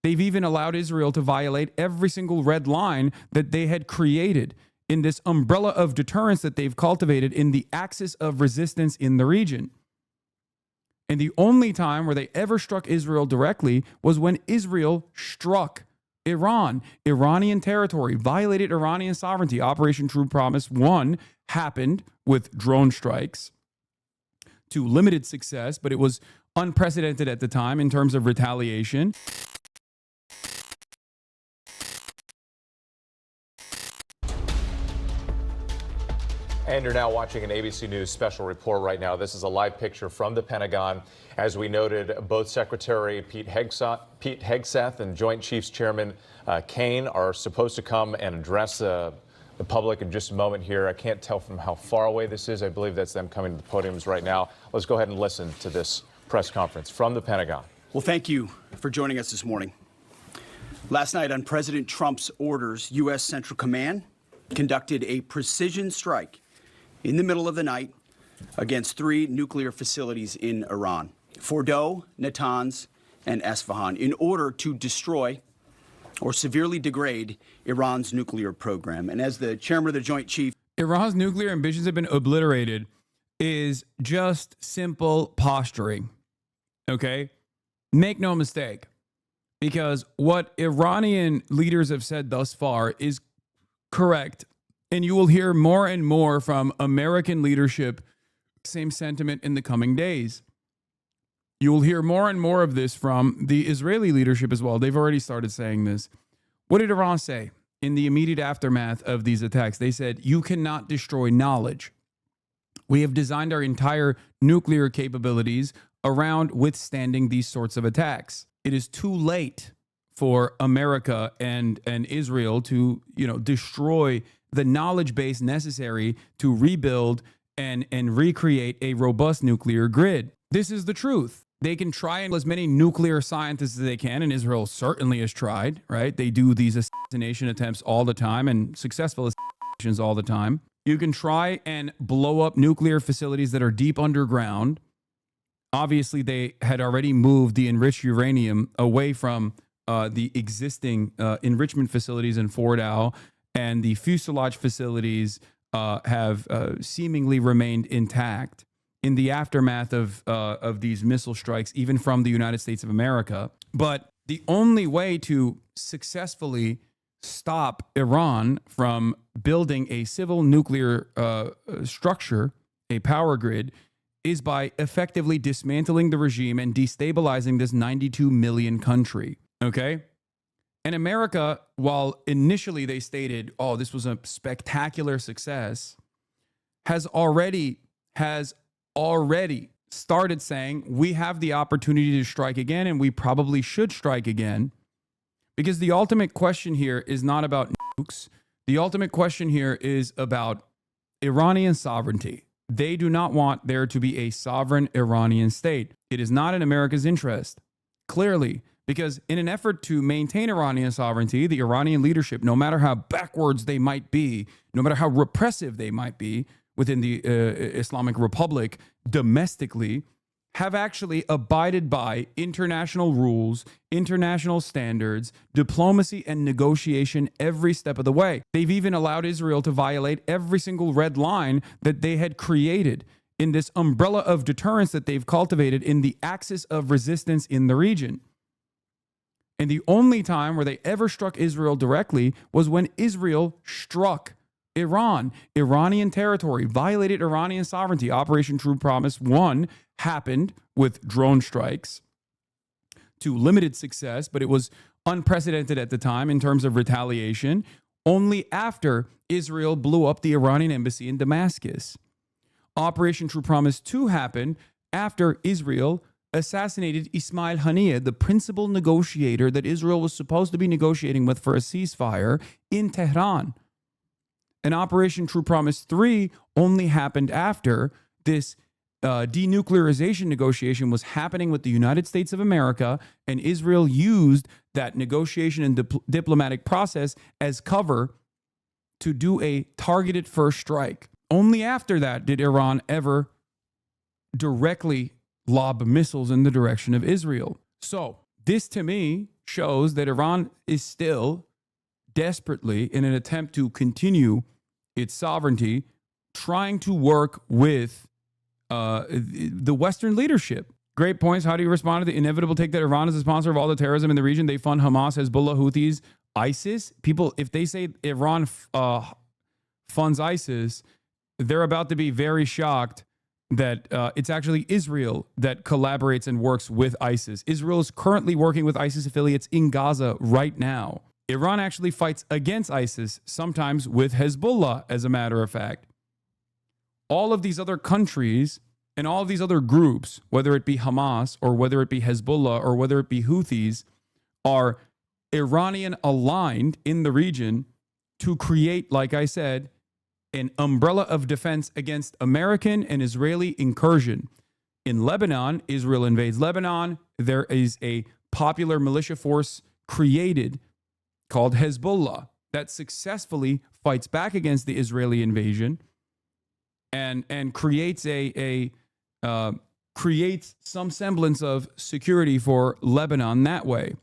They've even allowed Israel to violate every single red line that they had created in this umbrella of deterrence that they've cultivated in the axis of resistance in the region. And the only time where they ever struck Israel directly was when Israel struck Iran, Iranian territory, violated Iranian sovereignty. Operation True Promise 1 happened with drone strikes to limited success, but it was unprecedented at the time in terms of retaliation. And you're now watching an ABC News special report right now. This is a live picture from the Pentagon. As we noted, both Secretary Pete Hegseth and Joint Chiefs Chairman Kane are supposed to come and address the public in just a moment here. I can't tell from how far away this is. I believe that's them coming to the podiums right now. Let's go ahead and listen to this press conference from the Pentagon. Well, thank you for joining us this morning. Last night, on President Trump's orders, U.S. Central Command conducted a precision strike in the middle of the night against 3 nuclear facilities in Iran, Fordow, Natanz, and Esfahan, in order to destroy or severely degrade Iran's nuclear program. And as the chairman of the Joint Chiefs, Iran's nuclear ambitions have been obliterated is just simple posturing, okay? Make no mistake, because what Iranian leaders have said thus far is correct. And you will hear more and more from American leadership, same sentiment in the coming days. You will hear more and more of this from the Israeli leadership as well. They've already started saying this. What did Iran say in the immediate aftermath of these attacks? They said, you cannot destroy knowledge. We have designed our entire nuclear capabilities around withstanding these sorts of attacks. It is too late for America and Israel to, destroy the knowledge base necessary to rebuild and recreate a robust nuclear grid. This is the truth. They can try and as many nuclear scientists as they can, and Israel certainly has tried, right? They do these assassination attempts all the time and successful assassinations all the time. You can try and blow up nuclear facilities that are deep underground. Obviously, they had already moved the enriched uranium away from the existing enrichment facilities in Fordow, and the fuselage facilities have seemingly remained intact in the aftermath of these missile strikes, even from the United States of America. But the only way to successfully stop Iran from building a civil nuclear structure, a power grid, is by effectively dismantling the regime and destabilizing this 92 million country, okay? And America, while initially they stated, oh, this was a spectacular success, has already started saying we have the opportunity to strike again, and we probably should strike again, because the ultimate question here is not about nukes. The ultimate question here is about Iranian sovereignty. They do not want there to be a sovereign Iranian state. It is not in America's interest, clearly. Because in an effort to maintain Iranian sovereignty, the Iranian leadership, no matter how backwards they might be, no matter how repressive they might be within the Islamic Republic domestically, have actually abided by international rules, international standards, diplomacy, and negotiation every step of the way. They've even allowed Israel to violate every single red line that they had created in this umbrella of deterrence that they've cultivated in the axis of resistance in the region. And the only time where they ever struck Israel directly was when Israel struck Iran, Iranian territory, violated Iranian sovereignty. Operation True Promise 1 happened with drone strikes to limited success, but it was unprecedented at the time in terms of retaliation, only after Israel blew up the Iranian embassy in Damascus. Operation True Promise 2 happened after Israel assassinated Ismail Haniyeh, the principal negotiator that Israel was supposed to be negotiating with for a ceasefire in Tehran. And Operation True Promise 3 only happened after this denuclearization negotiation was happening with the United States of America, and Israel used that negotiation and diplomatic process as cover to do a targeted first strike. Only after that did Iran ever directly lob missiles in the direction of Israel. So this to me shows that Iran is still desperately, in an attempt to continue its sovereignty, trying to work with the Western leadership. Great points. How do you respond to the inevitable take that Iran is the sponsor of all the terrorism in the region? They fund Hamas, Hezbollah, Houthis, ISIS. People, if they say Iran funds ISIS, they're about to be very shocked that it's actually Israel that collaborates and works with ISIS. Israel is currently working with ISIS affiliates in Gaza right now. Iran actually fights against ISIS, sometimes with Hezbollah, as a matter of fact. All of these other countries and all of these other groups, whether it be Hamas or whether it be Hezbollah or whether it be Houthis, are Iranian aligned in the region to create, like I said, an umbrella of defense against American and Israeli incursion. In Lebanon, Israel invades Lebanon. There is a popular militia force created called Hezbollah that successfully fights back against the Israeli invasion and creates creates some semblance of security for Lebanon that way.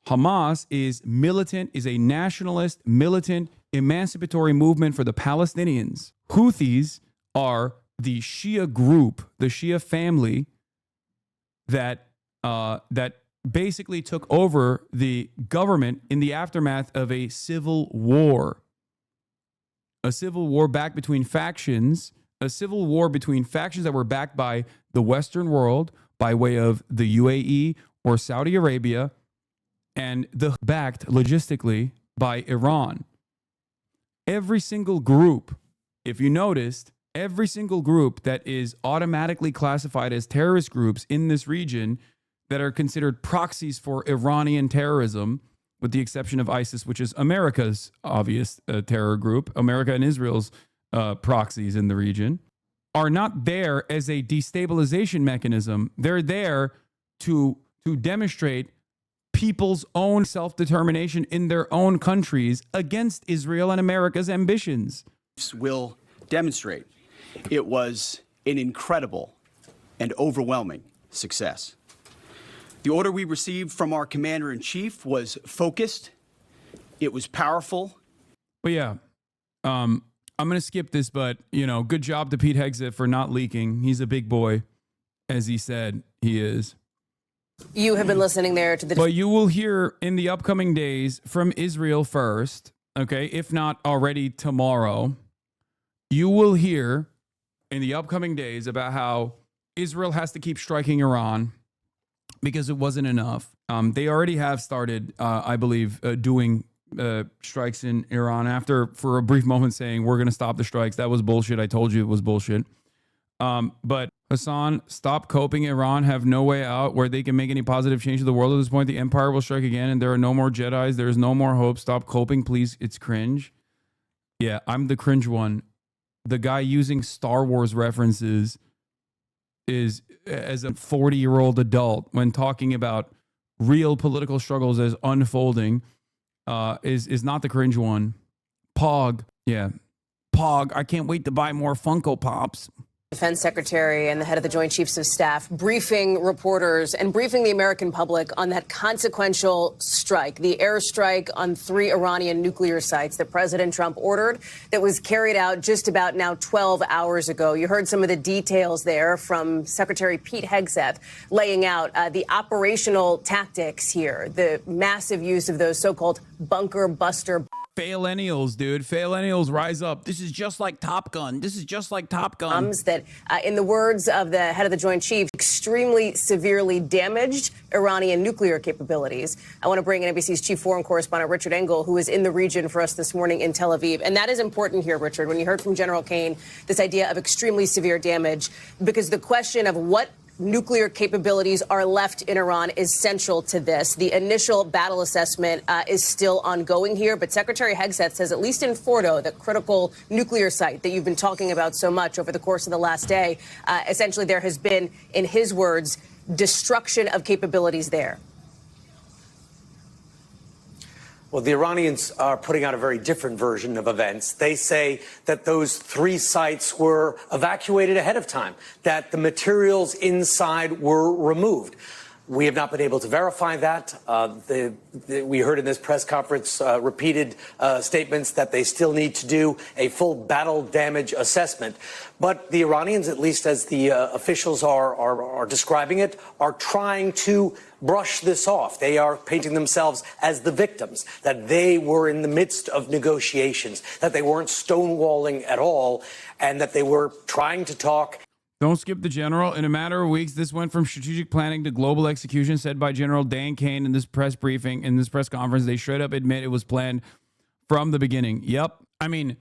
Hamas is militant, is a nationalist, militant, emancipatory movement for the Palestinians. Houthis are the Shia group, the Shia family that basically took over the government in the aftermath of a civil war. A civil war back between factions, a civil war between factions that were backed by the Western world by way of the UAE or Saudi Arabia, and backed logistically by Iran. Every single group, if you noticed, every single group that is automatically classified as terrorist groups in this region that are considered proxies for Iranian terrorism, with the exception of ISIS, which is America's obvious terror group, America and Israel's proxies in the region, are not there as a destabilization mechanism. They're there to demonstrate people's own self-determination in their own countries against Israel and America's ambitions. Will demonstrate it was an incredible and overwhelming success. The order we received from our commander-in-chief was focused. It was powerful. But yeah, I'm going to skip this, but, you know, good job to Pete Hegseth for not leaking. He's a big boy, as he said he is. You have been listening there to the... But you will hear in the upcoming days from Israel first, okay, if not already tomorrow, you will hear in the upcoming days about how Israel has to keep striking Iran because it wasn't enough. They already have started, I believe, doing strikes in Iran after, for a brief moment, saying, we're going to stop the strikes. That was bullshit. I told you it was bullshit. But Hasan, stop coping. Iran have no way out where they can make any positive change to the world at this point. The empire will strike again and there are no more Jedis. There is no more hope. Stop coping, please. It's cringe. Yeah, I'm the cringe one. The guy using Star Wars references is, as a 40-year-old adult, when talking about real political struggles as unfolding, is not the cringe one. Pog. Yeah. Pog. I can't wait to buy more Funko Pops. Defense Secretary and the head of the Joint Chiefs of Staff briefing reporters and briefing the American public on that consequential strike, the airstrike on 3 Iranian nuclear sites that President Trump ordered that was carried out just about now 12 hours ago. You heard some of the details there from Secretary Pete Hegseth laying out the operational tactics here, the massive use of those so-called bunker buster Faillennials, dude. Faillennials, rise up. This is just like Top Gun. This is just like Top Gun. That, in the words of the head of the Joint Chiefs, extremely severely damaged Iranian nuclear capabilities. I want to bring in NBC's chief foreign correspondent, Richard Engel, who is in the region for us this morning in Tel Aviv. And that is important here, Richard, when you heard from General Kane, this idea of extremely severe damage, because the question of what nuclear capabilities are left in Iran is central to this. The initial battle assessment is still ongoing here, but Secretary Hegseth says, at least in Fordo, the critical nuclear site that you've been talking about so much over the course of the last day, essentially there has been, in his words, destruction of capabilities there. Well, the Iranians are putting out a very different version of events. They say that those 3 sites were evacuated ahead of time, that the materials inside were removed. We have not been able to verify that. We heard in this press conference repeated statements that they still need to do a full battle damage assessment. But the Iranians, at least as the officials are describing it, are trying to brush this off. They are painting themselves as the victims, that they were in the midst of negotiations, that they weren't stonewalling at all, and that they were trying to talk. Don't skip the general. In a matter of weeks, this went from strategic planning to global execution, said by General Dan Kane in this press briefing, in this press conference. They straight up admit it was planned from the beginning. Yep. I mean,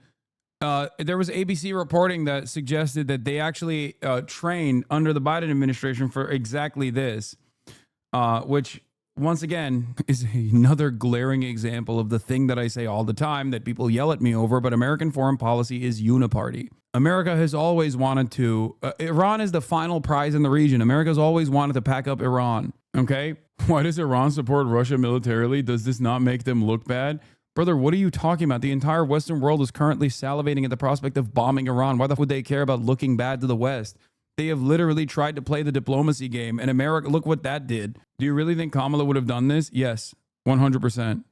there was ABC reporting that suggested that they actually trained under the Biden administration for exactly this, which, once again, is another glaring example of the thing that I say all the time that people yell at me over, but American foreign policy is uniparty. America has always wanted to, Iran is the final prize in the region. America's always wanted to pack up Iran, okay? Why does Iran support Russia militarily? Does this not make them look bad? Brother, what are you talking about? The entire Western world is currently salivating at the prospect of bombing Iran. Why the fuck would they care about looking bad to the West? They have literally tried to play the diplomacy game, and America, look what that did. Do you really think Kamala would have done this? Yes, 100%.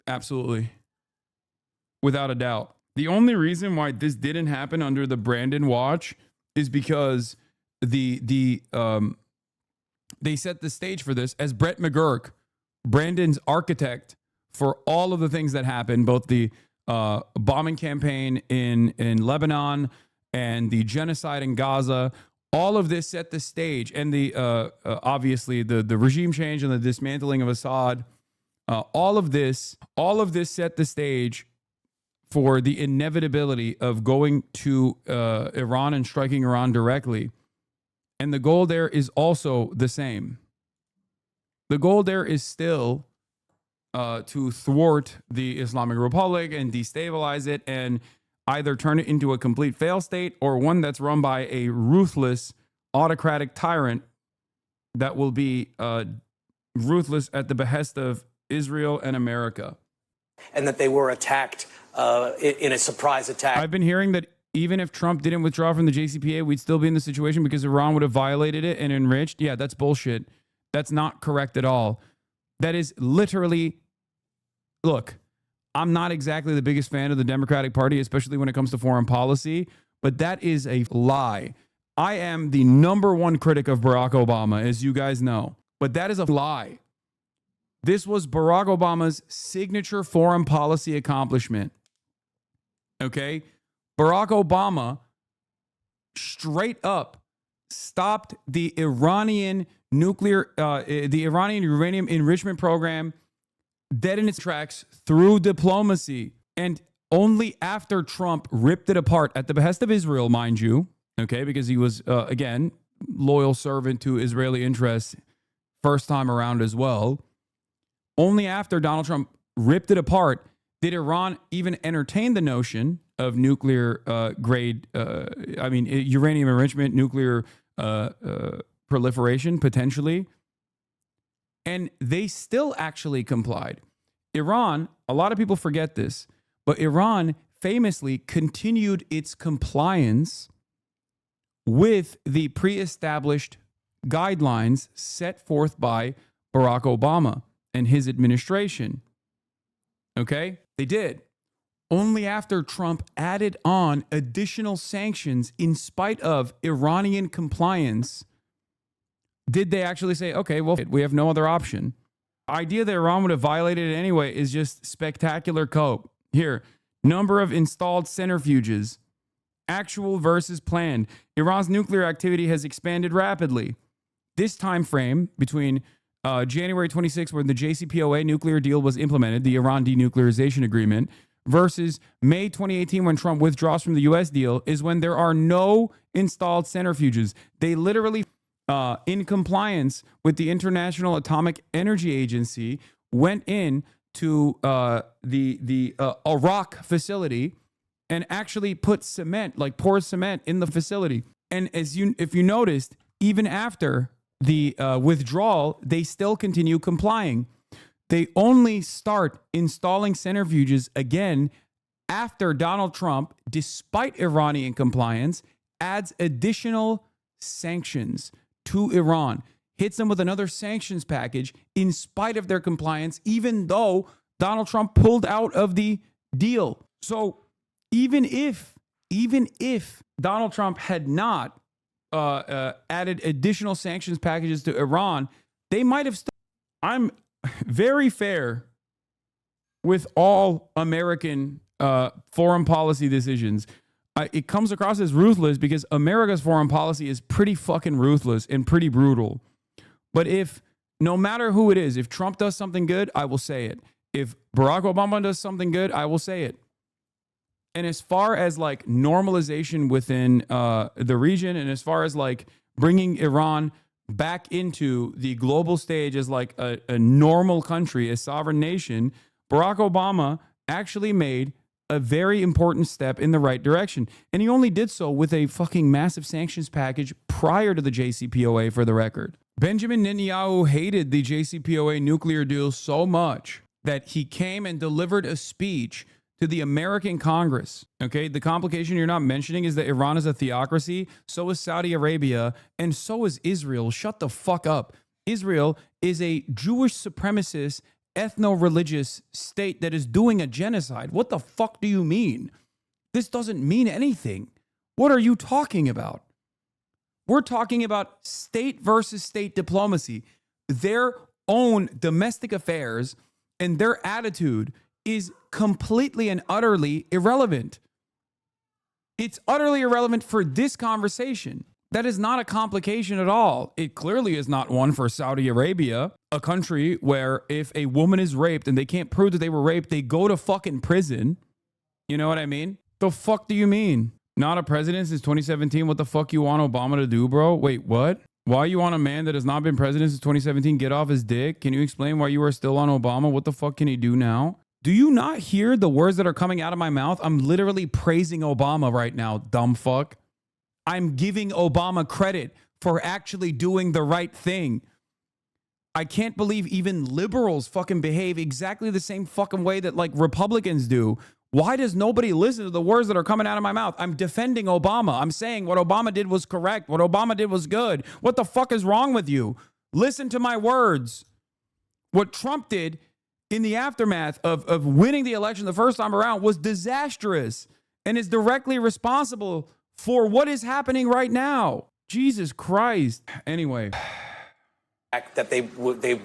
Absolutely. Without a doubt. The only reason why this didn't happen under the Brandon watch is because they set the stage for this as Brett McGurk, Brandon's architect for all of the things that happened, both the bombing campaign in Lebanon and the genocide in Gaza. All of this set the stage, and the obviously the regime change and the dismantling of Assad. All of this set the stage for the inevitability of going to Iran and striking Iran directly. And the goal there is also the same. The goal there is still to thwart the Islamic Republic and destabilize it and either turn it into a complete fail state or one that's run by a ruthless autocratic tyrant that will be ruthless at the behest of Israel and America. And that they were attacked in a surprise attack. I've been hearing that even if Trump didn't withdraw from the JCPOA, we'd still be in the situation because Iran would have violated it and enriched. Yeah, that's bullshit. That's not correct at all. That is literally, look, I'm not exactly the biggest fan of the Democratic Party, especially when it comes to foreign policy, but that is a lie. I am the #1 critic of Barack Obama, as you guys know, but that is a lie. This was Barack Obama's signature foreign policy accomplishment. Okay? Barack Obama straight up stopped the Iranian uranium enrichment program dead in its tracks through diplomacy. And only after Trump ripped it apart at the behest of Israel, mind you, okay, because he was, again, loyal servant to Israeli interests first time around as well. Only after Donald Trump ripped it apart did Iran even entertain the notion of nuclear uranium enrichment, nuclear proliferation, potentially. And they still actually complied. Iran, a lot of people forget this, but Iran famously continued its compliance with the pre-established guidelines set forth by Barack Obama and his administration. Okay? They did. Only after Trump added on additional sanctions in spite of Iranian compliance did they actually say, okay, well, we have no other option. Idea that Iran would have violated it anyway is just spectacular cope. Here, number of installed centrifuges, actual versus planned. Iran's nuclear activity has expanded rapidly. This time frame between January 26, when the JCPOA nuclear deal was implemented, the Iran denuclearization agreement, versus May 2018, when Trump withdraws from the U.S. deal, is when there are no installed centrifuges. They literally, in compliance with the International Atomic Energy Agency, went in to the Iraq facility and actually put cement, like poured cement in the facility. And if you noticed, even after the withdrawal, they still continue complying. They only start installing centrifuges again after Donald Trump, despite Iranian compliance, adds additional sanctions to Iran, hits them with another sanctions package in spite of their compliance, even though Donald Trump pulled out of the deal. So even if Donald Trump had not added additional sanctions packages to Iran, they might have still. I'm very fair with all American foreign policy decisions. It comes across as ruthless because America's foreign policy is pretty fucking ruthless and pretty brutal. But if, no matter who it is, if Trump does something good, I will say it. If Barack Obama does something good, I will say it. And as far as like normalization within the region, and as far as like bringing Iran back into the global stage as like a normal country, a sovereign nation, Barack Obama actually made a very important step in the right direction. And he only did so with a fucking massive sanctions package prior to the JCPOA, for the record. Benjamin Netanyahu hated the JCPOA nuclear deal so much that he came and delivered a speech to the American Congress. Okay, the complication you're not mentioning is that Iran is a theocracy, so is Saudi Arabia, and so is Israel. Shut the fuck up. Israel is a Jewish supremacist, ethno-religious state that is doing a genocide. What the fuck do you mean? This doesn't mean anything. What are you talking about? We're talking about state versus state diplomacy. Their own domestic affairs and their attitude is completely and utterly irrelevant. It's utterly irrelevant for this conversation. That is not a complication at all. It clearly is not one for Saudi Arabia, a country where if a woman is raped and they can't prove that they were raped, they go to fucking prison. You know what I mean? The fuck do you mean? Not a president since 2017? What the fuck you want Obama to do, bro? Wait, what? Why you want a man that has not been president since 2017 get off his dick? Can you explain why you are still on Obama? What the fuck can he do now? Do you not hear the words that are coming out of my mouth? I'm literally praising Obama right now, dumb fuck. I'm giving Obama credit for actually doing the right thing. I can't believe even liberals fucking behave exactly the same fucking way that like Republicans do. Why does nobody listen to the words that are coming out of my mouth? I'm defending Obama. I'm saying what Obama did was correct. What Obama did was good. What the fuck is wrong with you? Listen to my words. What Trump did in the aftermath of winning the election the first time around was disastrous and is directly responsible for what is happening right now. Jesus Christ. Anyway. That they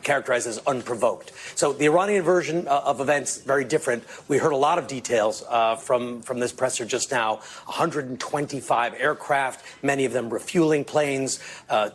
characterize as unprovoked. So the Iranian version of events, very different. We heard a lot of details from this presser just now. 125 aircraft, many of them refueling planes,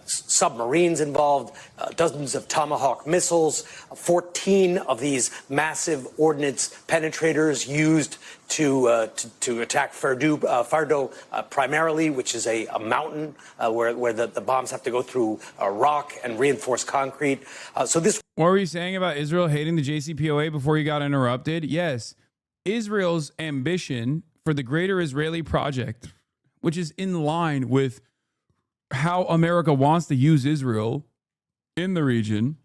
submarines involved, dozens of Tomahawk missiles, 14 of these massive ordnance penetrators used to attack Fardo primarily, which is a mountain where the bombs have to go through rock and reinforced concrete. So this. What were you saying about Israel hating the JCPOA before you got interrupted? Yes, Israel's ambition for the greater Israeli project, which is in line with how America wants to use Israel in the region,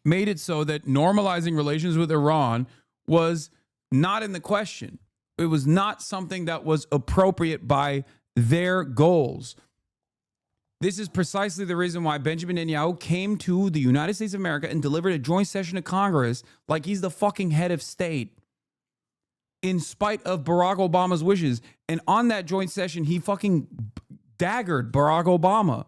made it so that normalizing relations with Iran was not in the question. It was not something that was appropriate by their goals. This is precisely the reason why Benjamin Netanyahu came to the United States of America and delivered a joint session of Congress like he's the fucking head of state, in spite of Barack Obama's wishes. And on that joint session, he fucking daggered Barack Obama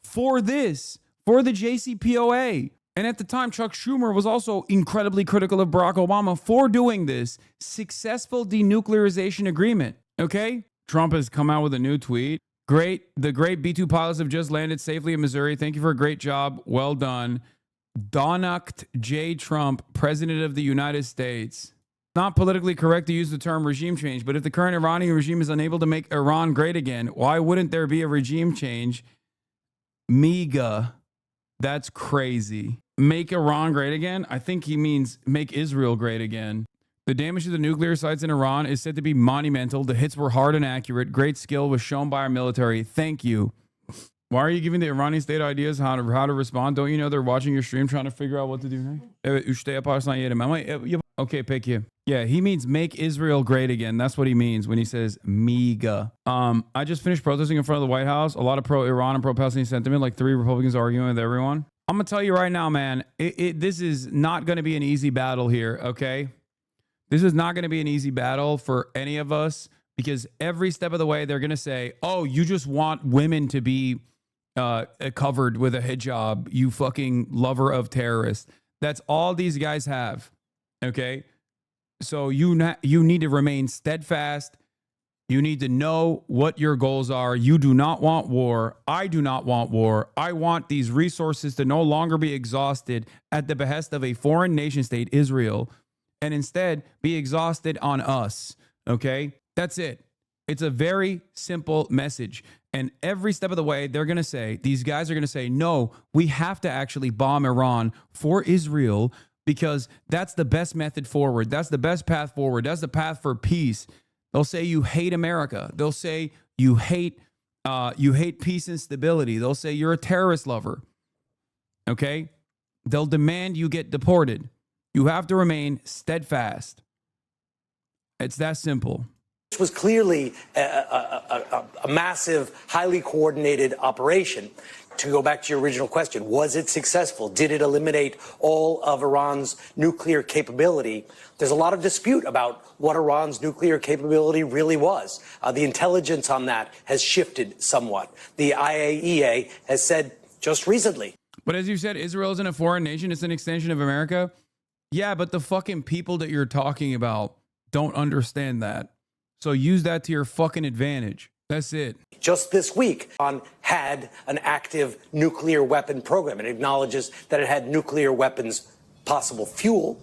for this, for the JCPOA. And at the time, Chuck Schumer was also incredibly critical of Barack Obama for doing this successful denuclearization agreement. Okay? Trump has come out with a new tweet. The great B-2 pilots have just landed safely in Missouri. Thank you for a great job. Well done. Donald J. Trump, President of the United States. Not politically correct to use the term regime change, but if the current Iranian regime is unable to make Iran great again, why wouldn't there be a regime change? MEGA. That's crazy. Make Iran great again? I think he means make Israel great again. The damage to the nuclear sites in Iran is said to be monumental. The hits were hard and accurate. Great skill was shown by our military. Thank you. Why are you giving the Iranian state ideas how to respond? Don't you know they're watching your stream trying to figure out what to do next? Okay, peki. Yeah, he means make Israel great again. That's what he means when he says MEGA. I just finished protesting in front of the White House. A lot of pro-Iran and pro-Palestinian sentiment, like 3 Republicans arguing with everyone. I'm going to tell you right now, man, this is not going to be an easy battle here, okay? This is not going to be an easy battle for any of us because every step of the way, they're going to say, oh, you just want women to be covered with a hijab, you fucking lover of terrorists. That's all these guys have, okay? So you need to remain steadfast. You need to know what your goals are. You do not want war. I do not want war. I want these resources to no longer be exhausted at the behest of a foreign nation state, Israel, and instead be exhausted on us, okay? That's it. It's a very simple message. And every step of the way, they're going to say, these guys are going to say, no, we have to actually bomb Iran for Israel because that's the best method forward. That's the best path forward. That's the path for peace. They'll say you hate America. They'll say you hate peace and stability. They'll say you're a terrorist lover. Okay? They'll demand you get deported. You have to remain steadfast. It's that simple. This was clearly a massive, highly coordinated operation. To go back to your original question, was it successful? Did it eliminate all of Iran's nuclear capability? There's a lot of dispute about what Iran's nuclear capability really was. The intelligence on that has shifted somewhat. The IAEA has said just recently. But as you said, Israel isn't a foreign nation. It's an extension of America. Yeah, but the fucking people that you're talking about don't understand that. So use that to your fucking advantage. That's it. Just this week, Iran had an active nuclear weapon program. It acknowledges that it had nuclear weapons, possible fuel,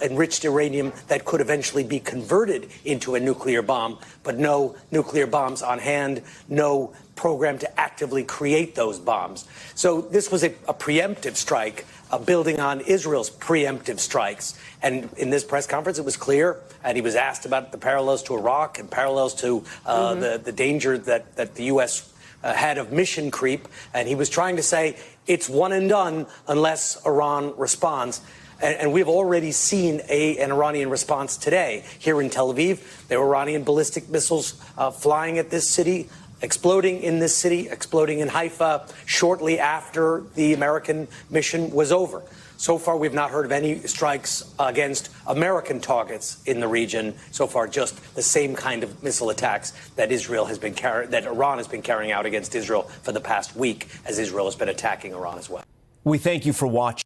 enriched uranium that could eventually be converted into a nuclear bomb, but no nuclear bombs on hand, no program to actively create those bombs. So this was a preemptive strike, building on Israel's preemptive strikes. And in this press conference, it was clear, and he was asked about the parallels to Iraq and parallels to the danger that the U.S. Had of mission creep. And he was trying to say it's one and done unless Iran responds. And we've already seen an Iranian response today. Here in Tel Aviv, there were Iranian ballistic missiles flying at this city, exploding in this city, exploding in Haifa shortly after the American mission was over. So far, we've not heard of any strikes against American targets in the region. So far, just the same kind of missile attacks that Iran has been carrying out against Israel for the past week, as Israel has been attacking Iran as well. We thank you for watching.